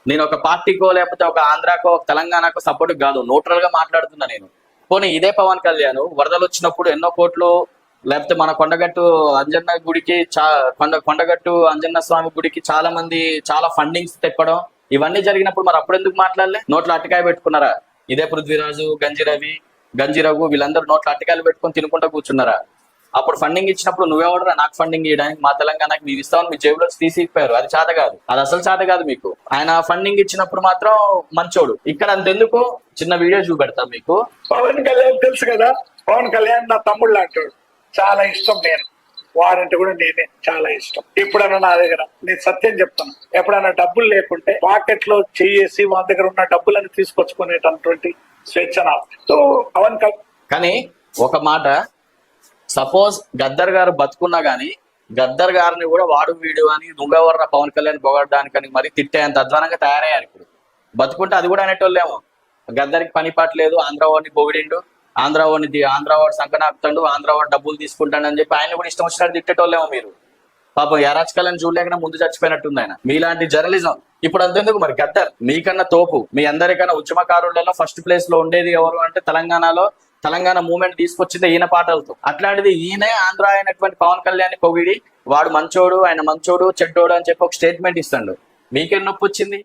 నేను ఒక పార్టీకో లేకపోతే ఒక ఆంధ్రాకో ఒక తెలంగాణకో సపోర్ట్ కాదు, న్యూట్రల్ గా మాట్లాడుతున్నా నేను. పోనీ ఇదే పవన్ కళ్యాణ్ వరదలు వచ్చినప్పుడు ఎన్నో కోట్లు, లేకపోతే మన కొండగట్టు అంజన్న గుడికి కొండగట్టు అంజన్న స్వామి గుడికి చాలా మంది చాలా ఫండింగ్స్ తెప్పడం, ఇవన్నీ జరిగినప్పుడు మరి అప్పుడు ఎందుకు మాట్లాడలే? నోట్లో అట్టకాయ పెట్టుకున్నారా? ఇదే పృథ్వీరాజు, గంజిరఘు వీళ్ళందరూ నోట్లో అట్టకాయలు పెట్టుకొని తినుకుంటూ కూర్చున్నారా? అప్పుడు ఫండింగ్ ఇచ్చినప్పుడు నువ్వెవడరా నాకు ఫండింగ్ ఇవ్వడానికి? మా తెలంగాణకి మీరు ఇస్తామని మీ జేబులో తీసిపోయారు. అది చేత కాదు, అది అసలు చేత కాదు మీకు. ఆయన ఫండింగ్ ఇచ్చినప్పుడు మాత్రం మంచోడు. ఇక్కడ అంతెందుకు, చిన్న వీడియో చూపెడతా మీకు. పవన్ కళ్యాణ్ తెలుసు కదా, పవన్ కళ్యాణ్ నా తమ్ముళ్ళు అంటాడు, చాలా ఇష్టం. నేను వాడంటే కూడా నేనే చాలా ఇష్టం. ఎప్పుడన్నా నా దగ్గర, నేను సత్యం చెప్తాను, ఎప్పుడైనా డబ్బులు లేకుంటే పాకెట్ లో చేసి వాళ్ళ దగ్గర ఉన్న డబ్బులను తీసుకొచ్చుకునేటటువంటి స్వేచ్ఛ నాకు. సో పవన్ కానీ ఒక మాట, సపోజ్ గద్దర్ గారు బతుకున్నా గానీ గద్దర్ గారిని కూడా వాడు వీడు అని దుంగవర్ర పవన్ కళ్యాణ్ పొగడడానికని మరి తిట్టేంత అధ్వానంగా తయారయ్యారు. ఇప్పుడు బతుకుంటే అది కూడా అనేటోళ్ళేమో. గద్దరికి పని పాటలేదు, ఆంధ్రావాడిని పొగిడిండు, ఆంధ్రావాడు సంకనాపుతాడు, ఆంధ్రావాడు డబ్బులు తీసుకుంటాడు అని చెప్పి ఆయన కూడా ఇష్టం వచ్చినట్టు తిట్టేటోళ్ళేమో మీరు. పాపం అరాచకాలను చూడలేకనే ముందు చచ్చిపోయినట్టుంది ఆయన. మీలాంటి జర్నలిజం ఇప్పుడు అంతెందుకు, మరి గద్దర్ మీకన్నా తోపు, మీ అందరికన్నా ఉద్యమకారులలో ఫస్ట్ ప్లేస్ లో ఉండేది ఎవరు అంటే తెలంగాణ మూవ్మెంట్ తీసుకొచ్చింది ఈయన పాటలతో. అట్లాంటిది ఈయనే ఆంధ్ర అయినటువంటి పవన్ కళ్యాణ్ పొగిడి వాడు మంచోడు, ఆయన మంచోడు చెడ్డోడు అని చెప్పి ఒక స్టేట్మెంట్ ఇస్తాడు. మీకేం నొప్పి వచ్చింది?